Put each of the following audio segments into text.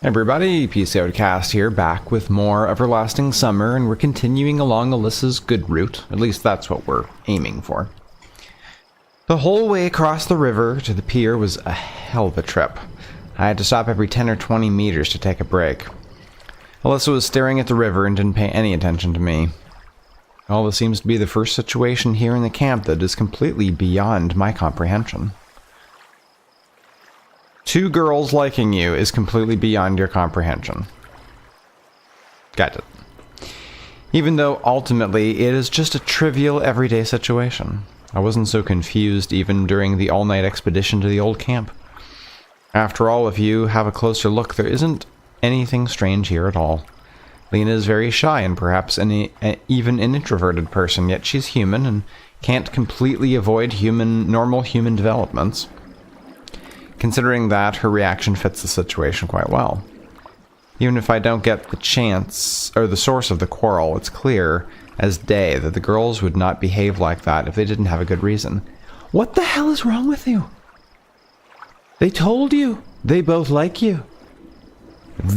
Everybody, PCOcast here, back with more Everlasting Summer, and we're continuing along Alisa's good route. At least that's what we're aiming for. The whole way across the river to the pier was a hell of a trip. I had to stop every 10 or 20 meters to take a break. Alisa was staring at the river and didn't pay any attention to me. Well, this seems to be the first situation here in the camp that is completely beyond my comprehension. Two girls liking you is completely beyond your comprehension. Got it. Even though ultimately it is just a trivial everyday situation. I wasn't so confused even during the all-night expedition to the old camp. After all, if you have a closer look, there isn't anything strange here at all. Lena is very shy and perhaps even an introverted person, yet she's human and can't completely avoid normal human developments. Considering that, her reaction fits the situation quite well. Even if I don't get the chance, or the source of the quarrel, it's clear as day that the girls would not behave like that if they didn't have a good reason. What the hell is wrong with you? They told you. They both like you.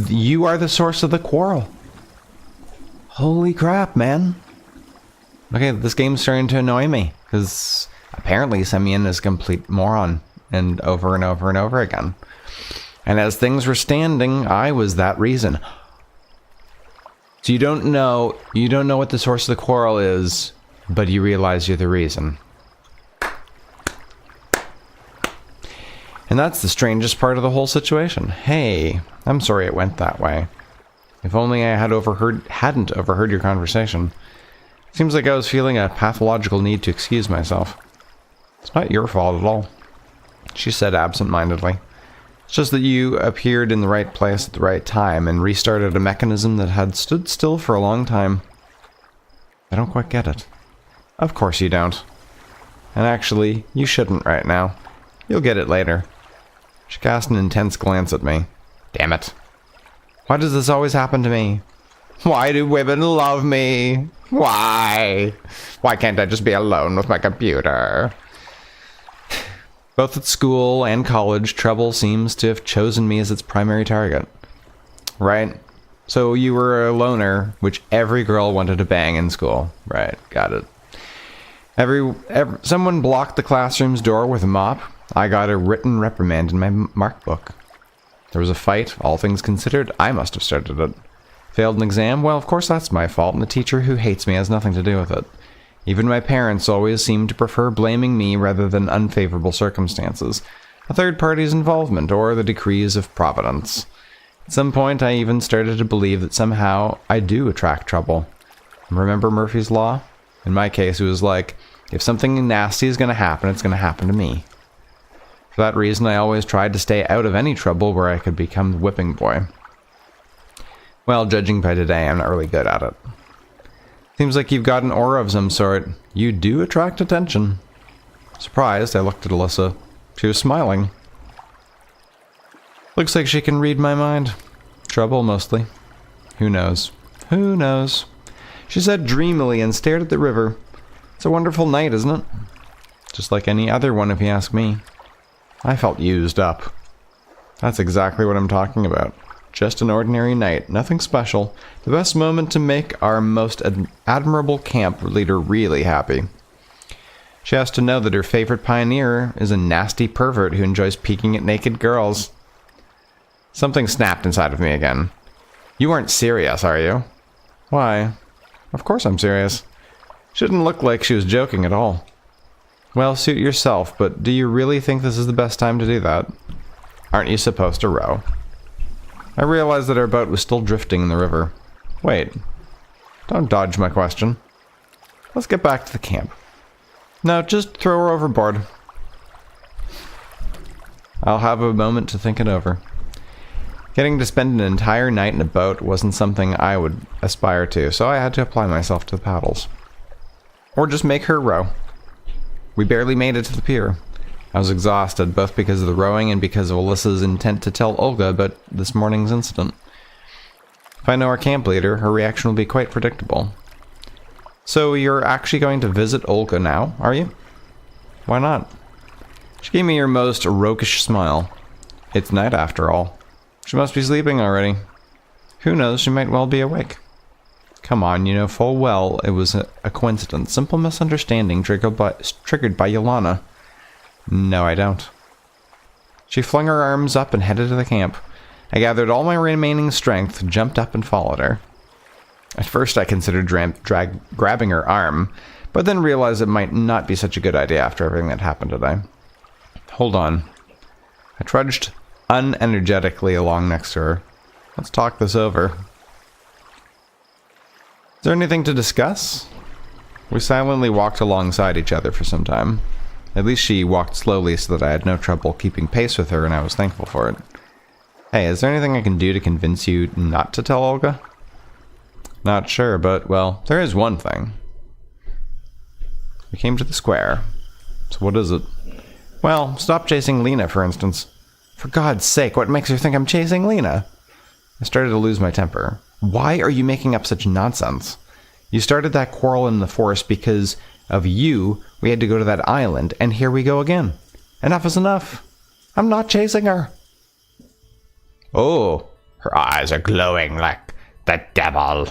You are the source of the quarrel. Holy crap, man. Okay, this game's starting to annoy me, because apparently Semyon is a complete moron. And over and over and over again. And as things were standing, I was that reason. So you don't know what the source of the quarrel is, but you realize you're the reason. And that's the strangest part of the whole situation. Hey, I'm sorry it went that way. If only I hadn't overheard your conversation. Seems like I was feeling a pathological need to excuse myself. It's not your fault at all, she said absent-mindedly. It's just that you appeared in the right place at the right time and restarted a mechanism that had stood still for a long time. I don't quite get it. Of course you don't. And actually, you shouldn't right now. You'll get it later. She cast an intense glance at me. Damn it. Why does this always happen to me? Why do women love me? Why? Why can't I just be alone with my computer? Both at school and college, trouble seems to have chosen me as its primary target. Right? So you were a loner, which every girl wanted to bang in school. Right, got it. Someone blocked the classroom's door with a mop. I got a written reprimand in my mark book. There was a fight, all things considered. I must have started it. Failed an exam? Well, of course that's my fault, and the teacher who hates me has nothing to do with it. Even my parents always seem to prefer blaming me rather than unfavorable circumstances, a third party's involvement, or the decrees of providence. At some point, I even started to believe that somehow I do attract trouble. Remember Murphy's Law? In my case, it was like, if something nasty is going to happen, it's going to happen to me. For that reason, I always tried to stay out of any trouble where I could become the whipping boy. Well, judging by today, I'm not really good at it. Seems like you've got an aura of some sort. You do attract attention. Surprised, I looked at Alisa. She was smiling. Looks like she can read my mind. Trouble, mostly. Who knows? Who knows? She said dreamily and stared at the river. It's a wonderful night, isn't it? Just like any other one, if you ask me. I felt used up. That's exactly what I'm talking about. Just an ordinary night, nothing special. The best moment to make our most admirable camp leader really happy. She has to know that her favorite pioneer is a nasty pervert who enjoys peeking at naked girls. Something snapped inside of me again. You aren't serious, are you? Why? Of course I'm serious. She didn't look like she was joking at all. Well, suit yourself, but do you really think this is the best time to do that? Aren't you supposed to row? I realized that our boat was still drifting in the river. Wait. Don't dodge my question. Let's get back to the camp. No, just throw her overboard. I'll have a moment to think it over. Getting to spend an entire night in a boat wasn't something I would aspire to, so I had to apply myself to the paddles. Or just make her row. We barely made it to the pier. I was exhausted, both because of the rowing and because of Alisa's intent to tell Olga about this morning's incident. If I know our camp leader, her reaction will be quite predictable. So you're actually going to visit Olga now, are you? Why not? She gave me her most roguish smile. It's night after all. She must be sleeping already. Who knows, she might well be awake. Come on, you know full well it was a coincidence. Simple misunderstanding triggered by Yolana. No, I don't. She flung her arms up and headed to the camp. I gathered all my remaining strength, jumped up and followed her. At first I considered grabbing her arm, but then realized it might not be such a good idea after everything that happened today. Hold on. I trudged unenergetically along next to her. Let's talk this over. Is there anything to discuss? We silently walked alongside each other for some time. At least she walked slowly so that I had no trouble keeping pace with her, and I was thankful for it. Hey, is there anything I can do to convince you not to tell Olga? Not sure, but, well, there is one thing. We came to the square. So what is it? Well, stop chasing Lena, for instance. For God's sake, what makes her think I'm chasing Lena? I started to lose my temper. Why are you making up such nonsense? You started that quarrel in the forest because of you. We had to go to that island, and here we go again. Enough is enough. I'm not chasing her. Oh, her eyes are glowing like the devil.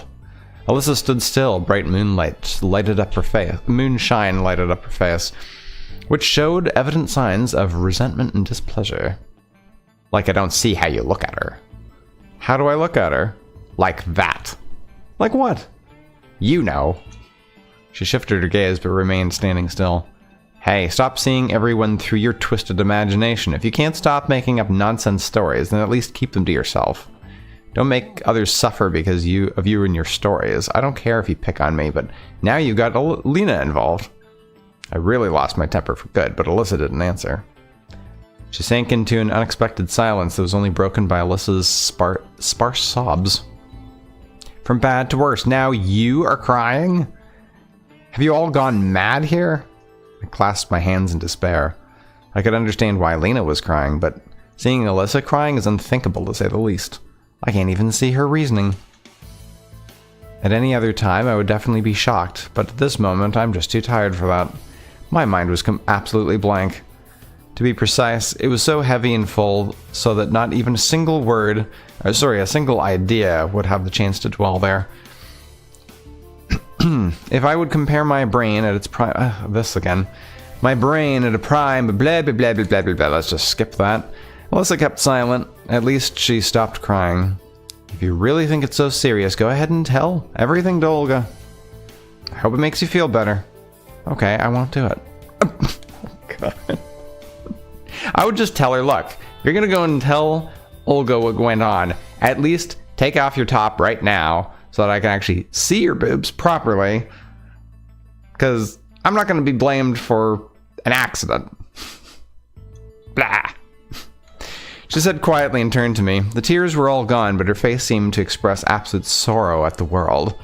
Alisa stood still. Bright moonlight lighted up her face. Moonshine lighted up her face, which showed evident signs of resentment and displeasure. Like I don't see how you look at her. How do I look at her? Like that. Like what? You know. She shifted her gaze but remained standing still. Hey, stop seeing everyone through your twisted imagination. If you can't stop making up nonsense stories, then at least keep them to yourself. Don't make others suffer because of you and your stories. I don't care if you pick on me, but now you got Lena involved. I really lost my temper for good, but Alisa didn't answer. She sank into an unexpected silence that was only broken by Alisa's sparse sobs. From bad to worse, now you are crying? Have you all gone mad here? I clasped my hands in despair. I could understand why Lena was crying, but seeing Alisa crying is unthinkable to say the least. I can't even see her reasoning. At any other time, I would definitely be shocked, but at this moment, I'm just too tired for that. My mind was absolutely blank. To be precise, it was so heavy and full, so that not even a single word, a single idea would have the chance to dwell there. If I would compare my brain at its prime... My brain at a prime... Blah, blah, blah, blah, blah, blah, blah. Let's just skip that. Alisa kept silent. At least she stopped crying. If you really think it's so serious, go ahead and tell everything to Olga. I hope it makes you feel better. Okay, I won't do it. Oh, God. I would just tell her, look, if you're going to go and tell Olga what went on, at least take off your top right now so that I can actually see your boobs properly. Because I'm not going to be blamed for an accident. Blah. She said quietly and turned to me. The tears were all gone, but her face seemed to express absolute sorrow at the world.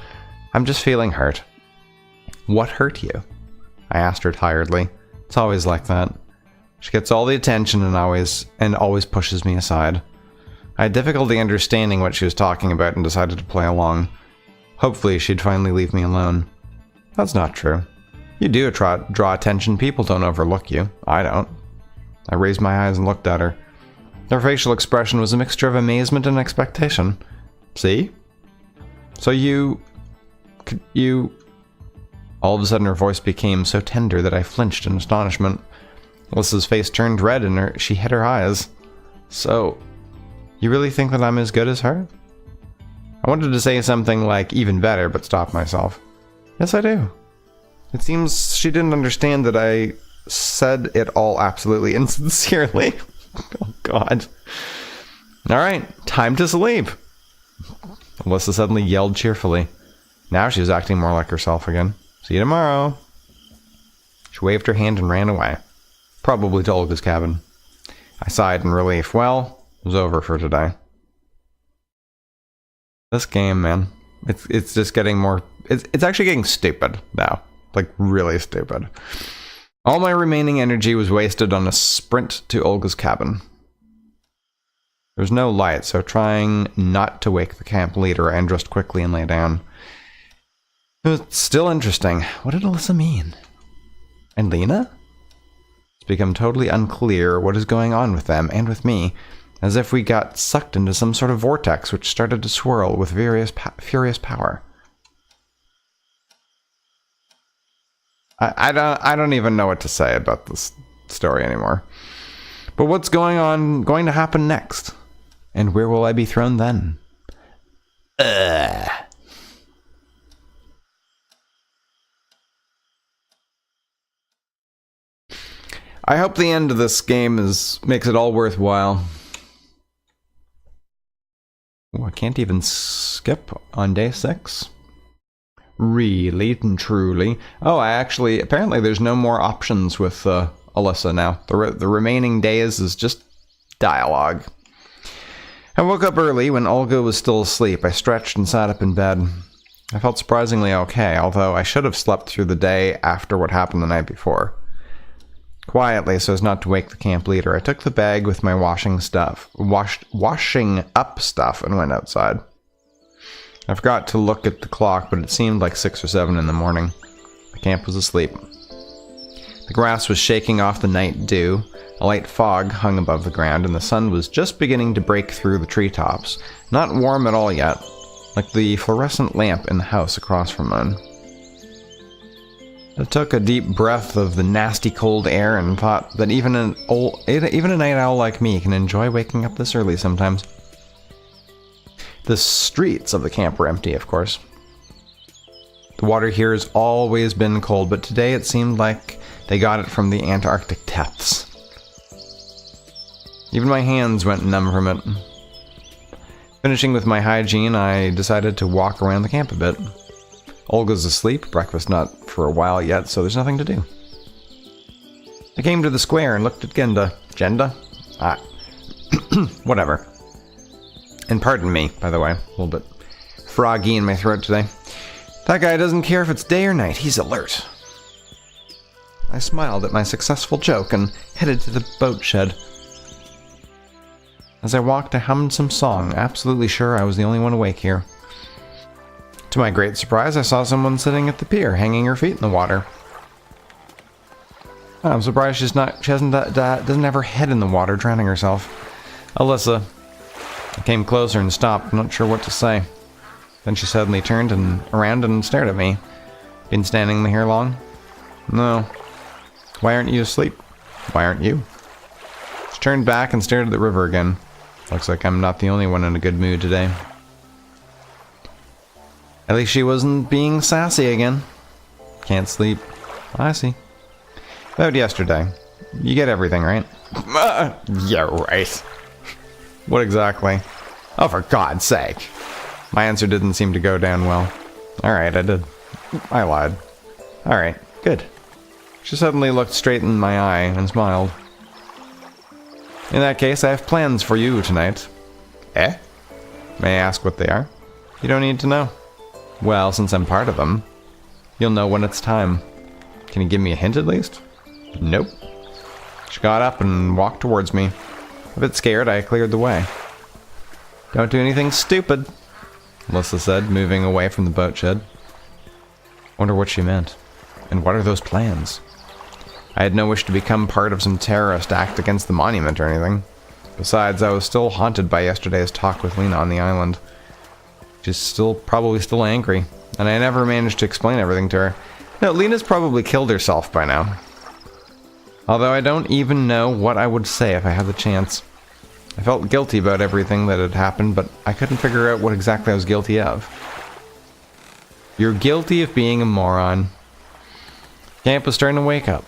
I'm just feeling hurt. What hurt you? I asked her tiredly. It's always like that. She gets all the attention and always pushes me aside. I had difficulty understanding what she was talking about and decided to play along. Hopefully she'd finally leave me alone. That's not true. You do draw attention. People don't overlook you. I don't. I raised my eyes and looked at her. Her facial expression was a mixture of amazement and expectation. See? So you... All of a sudden her voice became so tender that I flinched in astonishment. Alisa's face turned red and she hid her eyes. So, you really think that I'm as good as her? I wanted to say something like even better, but stopped myself. Yes, I do. It seems she didn't understand that I said it all absolutely insincerely. Oh, God. Alright, time to sleep. Alisa suddenly yelled cheerfully. Now she was acting more like herself again. See you tomorrow. She waved her hand and ran away. Probably to Olga's cabin. I sighed in relief. Well, it was over for today. This game, man. It's just getting more... It's actually getting stupid now. Like, really stupid. All my remaining energy was wasted on a sprint to Olga's cabin. There was no light, so trying not to wake the camp leader, I undressed quickly and lay down. It was still interesting. What did Alisa mean? And Lena? It's become totally unclear what is going on with them and with me. as if we got sucked into some sort of vortex which started to swirl with furious power. I don't even know what to say about this story anymore. But what's going to happen next? And where will I be thrown then? I hope the end of this game makes it all worthwhile. Oh, I can't even skip on day 6. Really and truly. Oh, apparently there's no more options with Alisa now. The remaining days is just dialogue. I woke up early when Olga was still asleep. I stretched and sat up in bed. I felt surprisingly okay, although I should have slept through the day after what happened the night before. Quietly, so as not to wake the camp leader, I took the bag with my washing up stuff and went outside. I forgot to look at the clock, but it seemed like 6 or 7 in the morning. The camp was asleep. The grass was shaking off the night dew. A light fog hung above the ground, and the sun was just beginning to break through the treetops. Not warm at all yet, like the fluorescent lamp in the house across from mine. I took a deep breath of the nasty cold air and thought that even a night owl like me can enjoy waking up this early sometimes. The streets of the camp were empty, of course. The water here has always been cold, but today it seemed like they got it from the Antarctic depths. Even my hands went numb from it. Finishing with my hygiene, I decided to walk around the camp a bit. Olga's asleep, breakfast not for a while yet, so there's nothing to do. I came to the square and looked at Genda. Genda? Whatever. And pardon me, by the way, a little bit froggy in my throat today. That guy doesn't care if it's day or night, he's alert. I smiled at my successful joke and headed to the boat shed. As I walked, I hummed some song, absolutely sure I was the only one awake here. To my great surprise, I saw someone sitting at the pier, hanging her feet in the water. I'm surprised she doesn't have her head in the water, drowning herself. Alisa. I came closer and stopped, not sure what to say. Then she suddenly turned around and stared at me. Been standing here long? No. Why aren't you asleep? Why aren't you? She turned back and stared at the river again. Looks like I'm not the only one in a good mood today. At least she wasn't being sassy again. Can't sleep. I see. About yesterday. You get everything, right? Yeah, right. What exactly? Oh, for God's sake. My answer didn't seem to go down well. Alright, I did. I lied. Alright, good. She suddenly looked straight in my eye and smiled. In that case, I have plans for you tonight. Eh? May I ask what they are? You don't need to know. Well, since I'm part of them, you'll know when it's time. Can you give me a hint at least? Nope. She got up and walked towards me. A bit scared, I cleared the way. Don't do anything stupid, Alisa said, moving away from the boat shed. Wonder what she meant. And what are those plans? I had no wish to become part of some terrorist act against the monument or anything. Besides, I was still haunted by yesterday's talk with Lena on the island. She's probably still angry, and I never managed to explain everything to her. No, Lena's probably killed herself by now. Although I don't even know what I would say if I had the chance. I felt guilty about everything that had happened, but I couldn't figure out what exactly I was guilty of. You're guilty of being a moron. Camp was starting to wake up.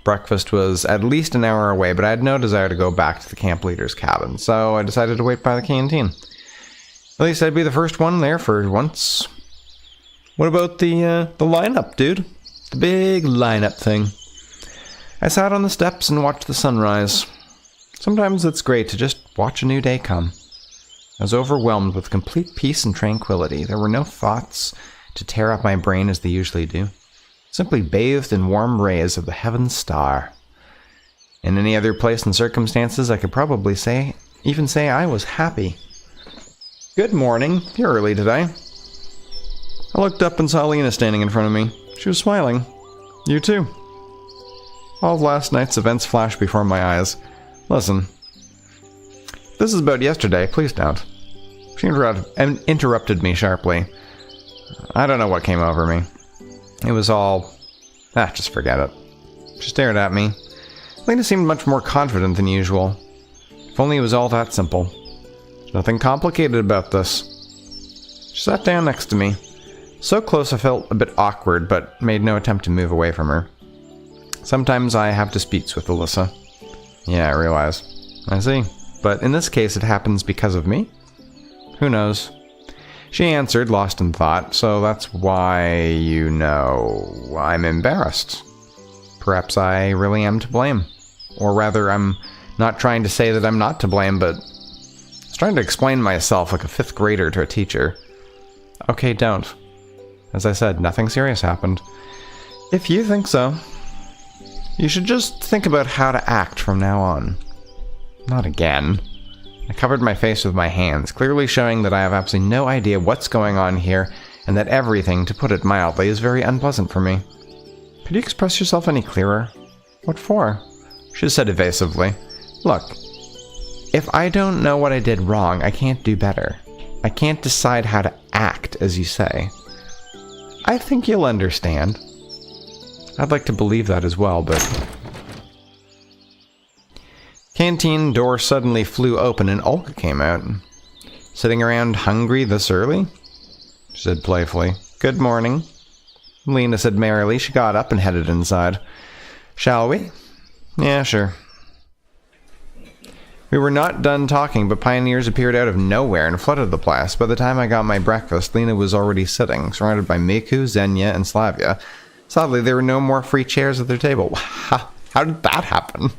Breakfast was at least an hour away, but I had no desire to go back to the camp leader's cabin, so I decided to wait by the canteen. At least I'd be the first one there for once. What about the lineup, dude? The big lineup thing. I sat on the steps and watched the sunrise. Sometimes it's great to just watch a new day come. I was overwhelmed with complete peace and tranquility. There were no thoughts to tear up my brain as they usually do. Simply bathed in warm rays of the heaven star. In any other place and circumstances, I could probably even say I was happy. Good morning. You're early today. I looked up and saw Lena standing in front of me. She was smiling. You too. All of last night's events flashed before my eyes. Listen, This is about yesterday. Please don't. She interrupted me sharply. I don't know what came over me. It was all... just forget it. She stared at me. Lena seemed much more confident than usual. If only it was all that simple. There's nothing complicated about this. She sat down next to me. So close I felt a bit awkward, but made no attempt to move away from her. Sometimes I have disputes with Alisa. Yeah, I realize. I see. But in this case, it happens because of me? Who knows? She answered, lost in thought, so that's why, you know, I'm embarrassed. Perhaps I really am to blame. Or rather, I'm not trying to say that I'm not to blame, but I was trying to explain myself like a 5th grader to a teacher. Okay, don't. As I said, nothing serious happened. If you think so, you should just think about how to act from now on. Not again. I covered my face with my hands, clearly showing that I have absolutely no idea what's going on here, and that everything, to put it mildly, is very unpleasant for me. Could you express yourself any clearer? What for? She said evasively. Look, if I don't know what I did wrong, I can't do better. I can't decide how to act, as you say. I think you'll understand. I'd like to believe that as well, but... Canteen door suddenly flew open and Olga came out. Sitting around hungry this early? She said playfully. Good morning. Lena said merrily. She got up and headed inside. Shall we? Yeah, sure. We were not done talking, but pioneers appeared out of nowhere and flooded the place. By the time I got my breakfast, Lena was already sitting, surrounded by Miku, Xenia, and Slavia. Sadly, there were no more free chairs at their table. How did that happen?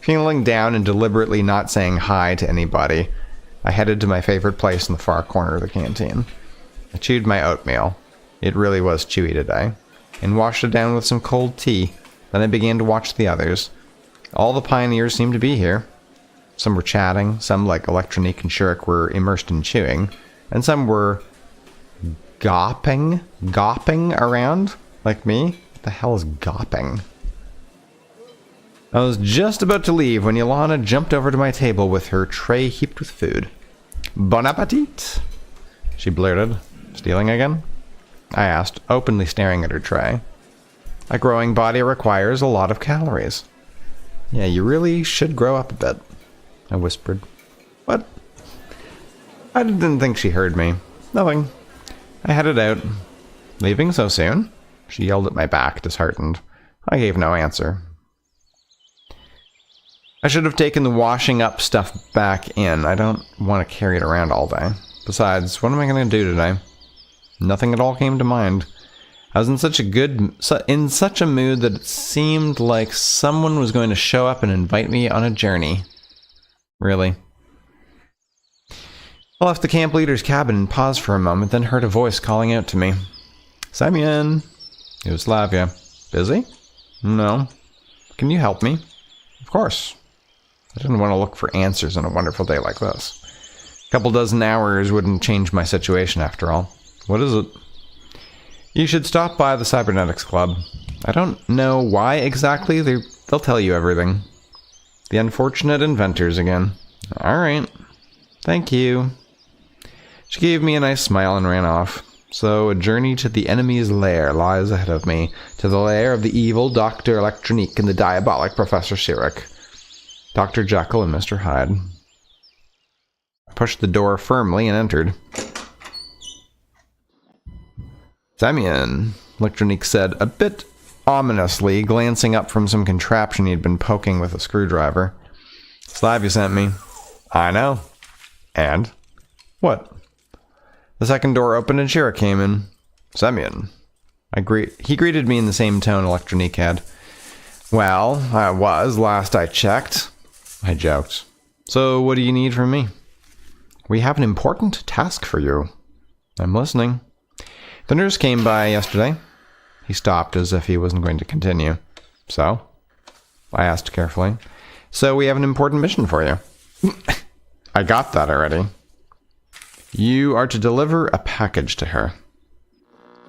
Feeling down and deliberately not saying hi to anybody, I headed to my favorite place in the far corner of the canteen. I chewed my oatmeal. It really was chewy today. And washed it down with some cold tea. Then I began to watch the others. All the pioneers seemed to be here. Some were chatting, some, like Electronique and Shurik, were immersed in chewing, and some were gawping around, like me. What the hell is gawping? I was just about to leave when Yolana jumped over to my table with her tray heaped with food. Bon appetit, she blurted. Stealing again? I asked, openly staring at her tray. A growing body requires a lot of calories. Yeah, you really should grow up a bit, I whispered. What? I didn't think she heard me. Nothing. I headed out. Leaving so soon? She yelled at my back, disheartened. I gave no answer. I should have taken the washing up stuff back in. I don't want to carry it around all day. Besides, what am I going to do today? Nothing at all came to mind. I was in such a mood that it seemed like someone was going to show up and invite me on a journey. Really. I left the camp leader's cabin and paused for a moment, then heard a voice calling out to me. Semyon! It was Slavia. Busy? No. Can you help me? Of course. I didn't want to look for answers on a wonderful day like this. A couple dozen hours wouldn't change my situation after all. What is it? You should stop by the Cybernetics Club. I don't know why exactly. They'll tell you everything. The unfortunate inventors again. Alright. Thank you. She gave me a nice smile and ran off. So a journey to the enemy's lair lies ahead of me. To the lair of the evil Dr. Electronique and the diabolic Professor Shurik. Dr. Jekyll and Mr. Hyde. I pushed the door firmly and entered. Semyon, Electronique said, a bit ominously, glancing up from some contraption he'd been poking with a screwdriver. Slavia sent me. I know. And? What? The second door opened and Shurik came in. Semyon. He greeted me in the same tone Electronique had. Well, I was, last I checked. I joked. So, what do you need from me? We have an important task for you. I'm listening. The nurse came by yesterday. He stopped as if he wasn't going to continue. So? I asked carefully. So we have an important mission for you. I got that already. You are to deliver a package to her.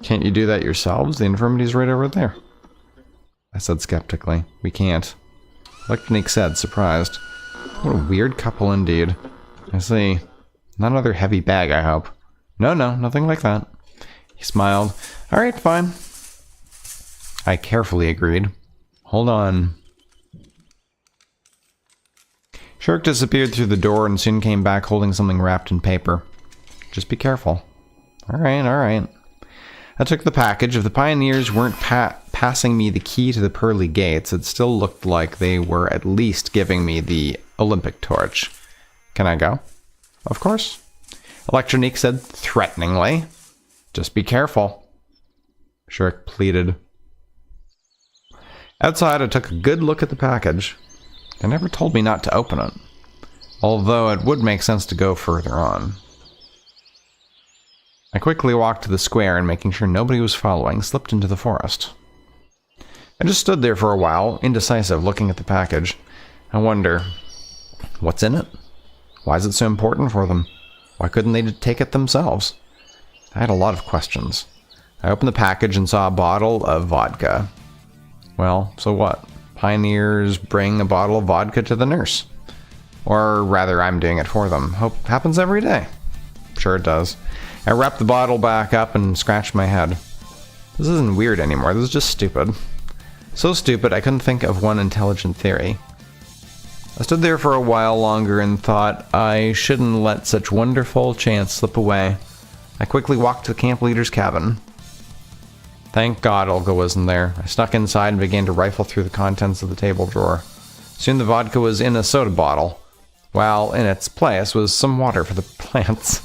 Can't you do that yourselves? The infirmity's right over there. I said skeptically. We can't. Electronique said, surprised. What a weird couple indeed. I see. Not another heavy bag, I hope. No, nothing like that. He smiled. Alright, fine. I carefully agreed. Hold on. Shirk disappeared through the door and soon came back holding something wrapped in paper. Just be careful. Alright. I took the package. If the pioneers weren't passing me the key to the pearly gates, it still looked like they were at least giving me the Olympic torch. Can I go? Of course. Electronique said threateningly. Just be careful. Shirk pleaded. Outside, I took a good look at the package. They never told me not to open it, although it would make sense to go further on. I quickly walked to the square and, making sure nobody was following, slipped into the forest. I just stood there for a while, indecisive, looking at the package. I wonder, what's in it? Why is it so important for them? Why couldn't they take it themselves? I had a lot of questions. I opened the package and saw a bottle of vodka. Well, so what? Pioneers bring a bottle of vodka to the nurse. Or rather, I'm doing it for them. Hope happens every day. Sure it does. I wrapped the bottle back up and scratched my head. This isn't weird anymore, this is just stupid. So stupid I couldn't think of one intelligent theory. I stood there for a while longer and thought I shouldn't let such wonderful chance slip away. I quickly walked to the camp leader's cabin. Thank God Olga wasn't there. I snuck inside and began to rifle through the contents of the table drawer. Soon the vodka was in a soda bottle, while in its place was some water for the plants.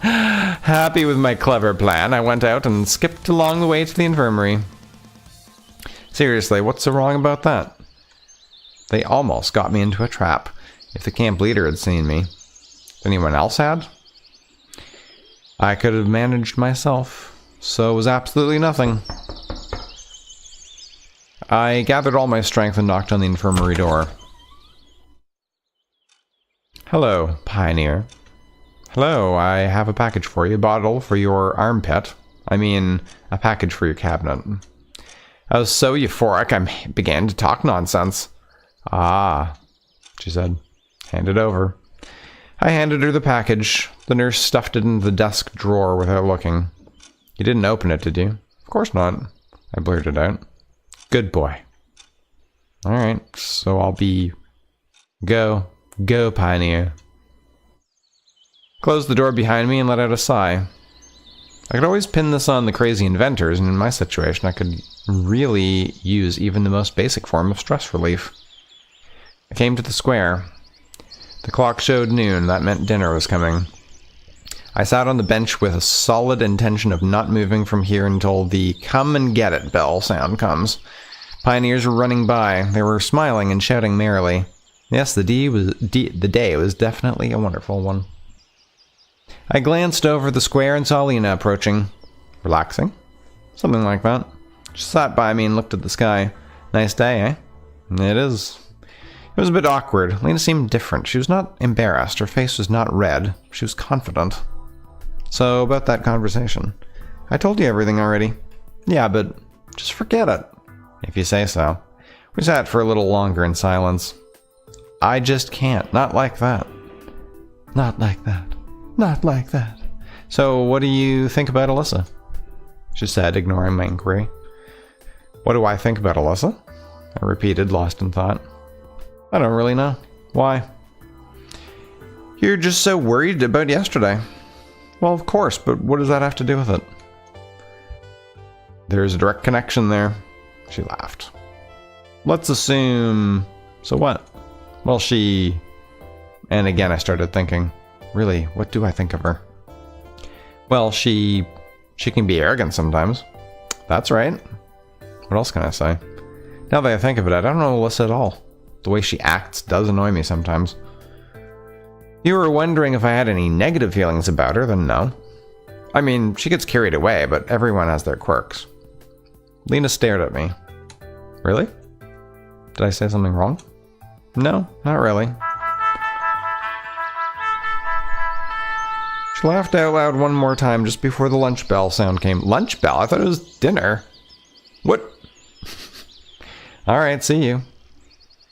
Happy with my clever plan, I went out and skipped along the way to the infirmary. Seriously, what's so wrong about that? They almost got me into a trap. If the camp leader had seen me. If anyone else had? I could have managed myself, so it was absolutely nothing. I gathered all my strength and knocked on the infirmary door. Hello, Pioneer. Hello, I have a package for you, a bottle for your armpit. I mean, a package for your cabinet. I was so euphoric I began to talk nonsense. Ah, she said. Hand it over. I handed her the package. The nurse stuffed it into the desk drawer without looking. You didn't open it, did you? Of course not. I blurted out. Good boy. Alright, so I'll be... Go, Pioneer. Closed the door behind me and let out a sigh. I could always pin this on the crazy inventors, and in my situation I could really use even the most basic form of stress relief. I came to the square. The clock showed noon. That meant dinner was coming. I sat on the bench with a solid intention of not moving from here until the come and get it bell sound comes. Pioneers were running by. They were smiling and shouting merrily. Yes, the day was definitely a wonderful one. I glanced over the square and saw Lena approaching. Relaxing? Something like that. She sat by me and looked at the sky. Nice day, eh? It is. It was a bit awkward. Lena seemed different. She was not embarrassed. Her face was not red. She was confident. So, about that conversation. I told you everything already. Yeah, but just forget it. If you say so. We sat for a little longer in silence. I just can't. Not like that. Not like that. Not like that. So, what do you think about Alisa? She said, ignoring my inquiry. What do I think about Alisa? I repeated, lost in thought. I don't really know. Why? You're just so worried about yesterday. Well, of course, but what does that have to do with it? There's a direct connection there. She laughed. Let's assume... So what? Well, she... And again, I started thinking, really, what do I think of her? Well, she can be arrogant sometimes. That's right. What else can I say? Now that I think of it, I don't know Alisa at all. The way she acts does annoy me sometimes. You were wondering if I had any negative feelings about her, then no. I mean, she gets carried away, but everyone has their quirks. Lena stared at me. Really? Did I say something wrong? No, not really. She laughed out loud one more time just before the lunch bell sound came. Lunch bell? I thought it was dinner. What? Alright, see you.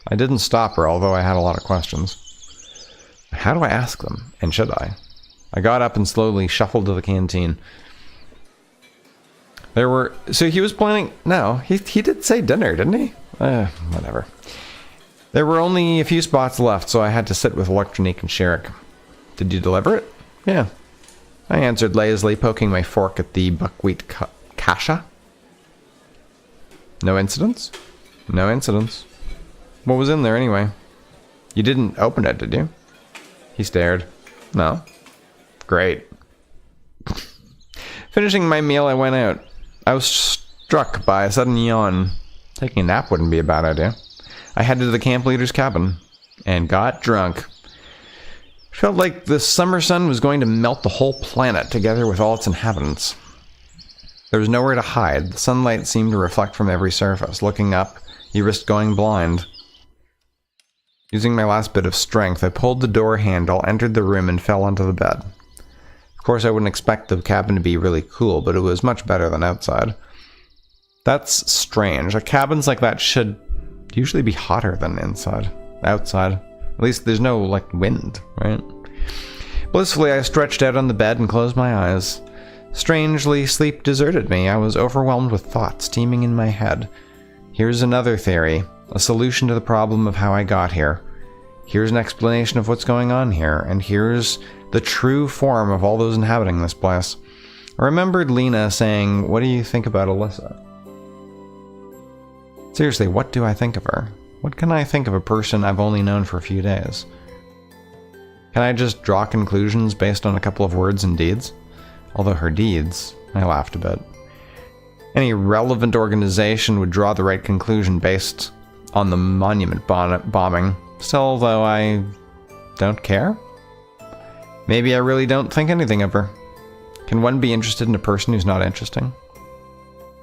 I didn't stop her, although I had a lot of questions. How do I ask them? And should I? I got up and slowly shuffled to the canteen. So he was planning... No, he did say dinner, didn't he? Whatever. There were only a few spots left, so I had to sit with Electronique and Sherrick. Did you deliver it? Yeah. I answered lazily, poking my fork at the buckwheat kasha. No incidents? No incidents. What was in there anyway? You didn't open it, did you? He stared. No. Great. Finishing my meal, I went out. I was struck by a sudden yawn. Taking a nap wouldn't be a bad idea. I headed to the camp leader's cabin and got drunk. It felt like the summer sun was going to melt the whole planet together with all its inhabitants. There was nowhere to hide. The sunlight seemed to reflect from every surface. Looking up, you risked going blind. Using my last bit of strength, I pulled the door handle, entered the room, and fell onto the bed. Of course, I wouldn't expect the cabin to be really cool, but it was much better than outside. That's strange. Cabins like that should usually be hotter than outside. At least there's no, wind, right? Blissfully, I stretched out on the bed and closed my eyes. Strangely, sleep deserted me. I was overwhelmed with thoughts teeming in my head. Here's another theory, a solution to the problem of how I got here. Here's an explanation of what's going on here, and here's the true form of all those inhabiting this place. I remembered Lena saying, "What do you think about Alisa?" Seriously, what do I think of her? What can I think of a person I've only known for a few days? Can I just draw conclusions based on a couple of words and deeds? Although her deeds, I laughed a bit. Any relevant organization would draw the right conclusion based on the monument bombing. Still, though, I don't care. Maybe I really don't think anything of her. Can one be interested in a person who's not interesting?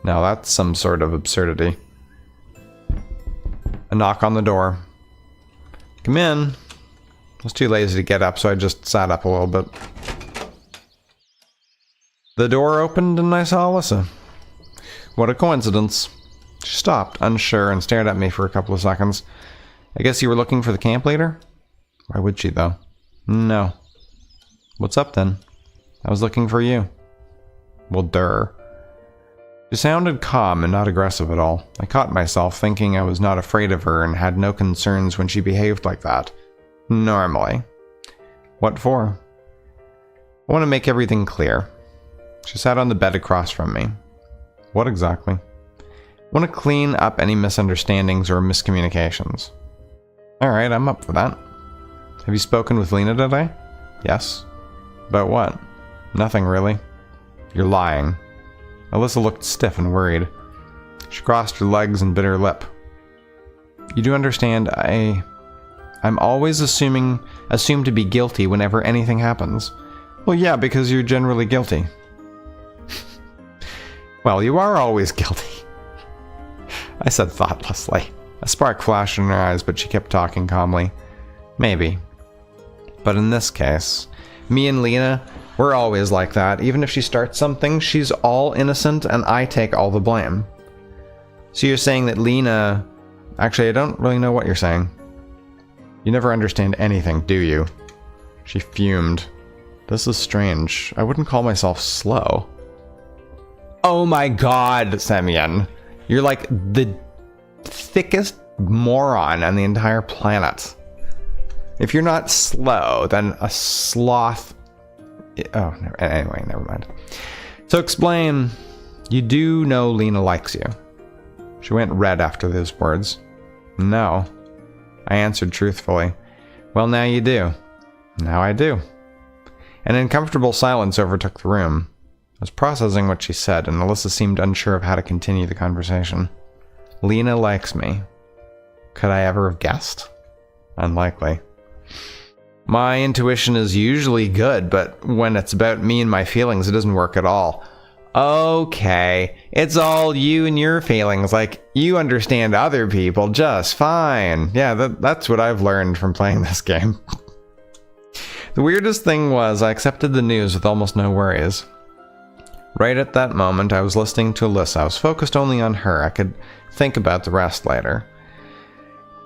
Now that's some sort of absurdity. A knock on the door. Come in. I was too lazy to get up, so I just sat up a little bit. The door opened and I saw Alisa. What a coincidence. She stopped, unsure, and stared at me for a couple of seconds. I guess you were looking for the camp leader? Why would she, though? No. What's up, then? I was looking for you. Well, durr. She sounded calm and not aggressive at all. I caught myself thinking I was not afraid of her and had no concerns when she behaved like that. Normally. What for? I want to make everything clear. She sat on the bed across from me. What exactly? I want to clean up any misunderstandings or miscommunications. Alright, I'm up for that. Have you spoken with Lena today? Yes. About what? Nothing really. You're lying. Alisa looked stiff and worried. She crossed her legs and bit her lip. You do understand, I'm always assumed to be guilty whenever anything happens. Well, yeah, because you're generally guilty. Well, you are always guilty. I said thoughtlessly. A spark flashed in her eyes, but she kept talking calmly. Maybe. But in this case, me and Lena, we're always like that. Even if she starts something, she's all innocent and I take all the blame. So you're saying that Lena... Actually, I don't really know what you're saying. You never understand anything, do you? She fumed. This is strange. I wouldn't call myself slow. Oh my god, Semyon. You're like the thickest moron on the entire planet. If you're not slow, then a sloth... Oh, anyway, never mind. So explain, you do know Lena likes you. She went red after those words. No. I answered truthfully. Well, now you do. Now I do. An uncomfortable silence overtook the room. I was processing what she said, and Alisa seemed unsure of how to continue the conversation. Lena likes me. Could I ever have guessed? Unlikely. My intuition is usually good, but when it's about me and my feelings, it doesn't work at all. Okay, it's all you and your feelings, like you understand other people just fine. Yeah, that's what I've learned from playing this game. The weirdest thing was I accepted the news with almost no worries. Right at that moment, I was listening to Alisa. I was focused only on her. I could think about the rest later.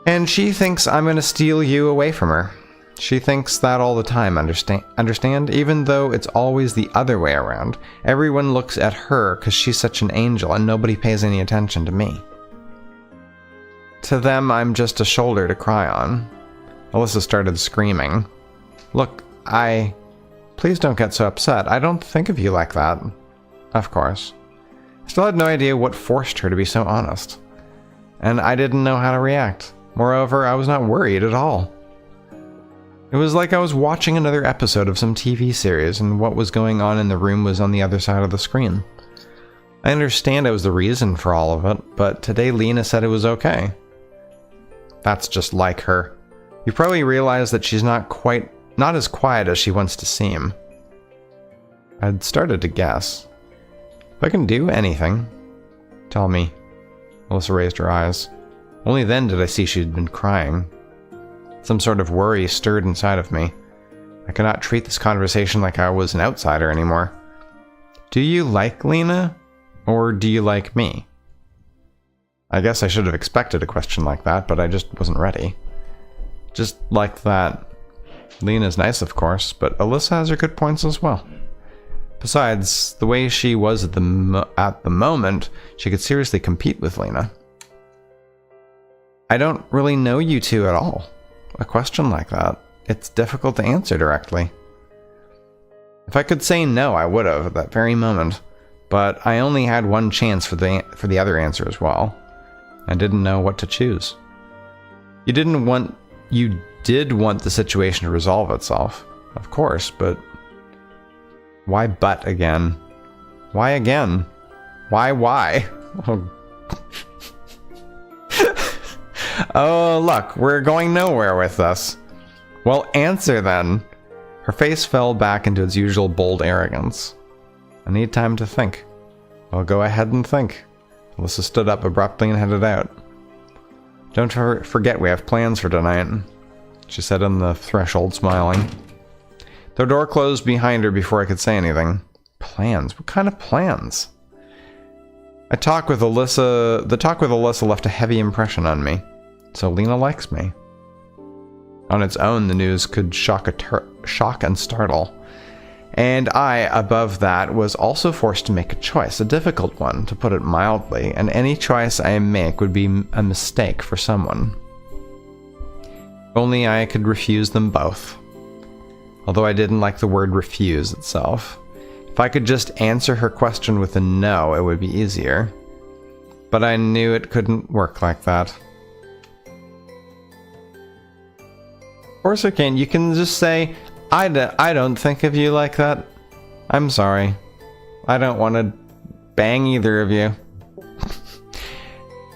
And she thinks I'm going to steal you away from her. She thinks that all the time, understand? Even though it's always the other way around. Everyone looks at her because she's such an angel and nobody pays any attention to me. To them, I'm just a shoulder to cry on. Alisa started screaming. Look, Please don't get so upset. I don't think of you like that. Of course. I still had no idea what forced her to be so honest. And I didn't know how to react. Moreover, I was not worried at all. It was like I was watching another episode of some TV series, and what was going on in the room was on the other side of the screen. I understand I was the reason for all of it, but today Lena said it was okay. That's just like her. You probably realize that she's not as quiet as she wants to seem. I'd started to guess. If I can do anything, tell me. Alisa raised her eyes. Only then did I see she'd been crying. Some sort of worry stirred inside of me. I could not treat this conversation like I was an outsider anymore. Do you like Lena? Or do you like me? I guess I should have expected a question like that, but I just wasn't ready. Just like that. Lena's nice, of course, but Alisa has her good points as well. Besides, the way she was at the moment, she could seriously compete with Lena. I don't really know you two at all. A question like that, it's difficult to answer directly. If I could say no, I would have at that very moment, but I only had one chance for the other answer as well. I didn't know what to choose. You did want the situation to resolve itself, of course, but why but again? Why again? Why? Oh. Oh, look, we're going nowhere with this. Well, answer then. Her face fell back into its usual bold arrogance. I need time to think. Well, go ahead and think. Alisa stood up abruptly and headed out. Don't forget we have plans for tonight, she said on the threshold, smiling. The door closed behind her before I could say anything. Plans? What kind of plans? The talk with Alisa left a heavy impression on me. So Lena likes me. On its own, the news could shock and startle. And I, above that, was also forced to make a choice, a difficult one, to put it mildly, and any choice I make would be a mistake for someone. If only I could refuse them both. Although I didn't like the word refuse itself. If I could just answer her question with a no, it would be easier. But I knew it couldn't work like that. Of course it can. You can just say, I don't think of you like that. I'm sorry. I don't want to bang either of you.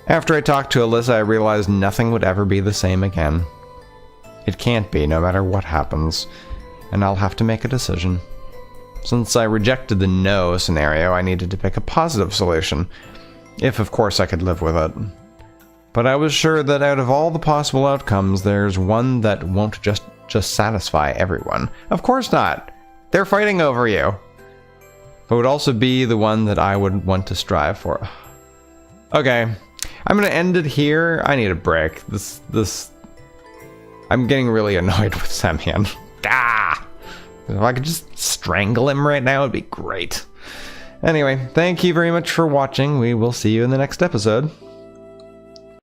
After I talked to Alisa, I realized nothing would ever be the same again. It can't be, no matter what happens. And I'll have to make a decision. Since I rejected the no scenario, I needed to pick a positive solution. If, of course, I could live with it. But I was sure that out of all the possible outcomes, there's one that won't just satisfy everyone. Of course not. They're fighting over you. But would also be the one that I would want to strive for. Okay. I'm going to end it here. I need a break. I'm getting really annoyed with Semyon. If I could just strangle him right now, it'd be great. Anyway, thank you very much for watching. We will see you in the next episode.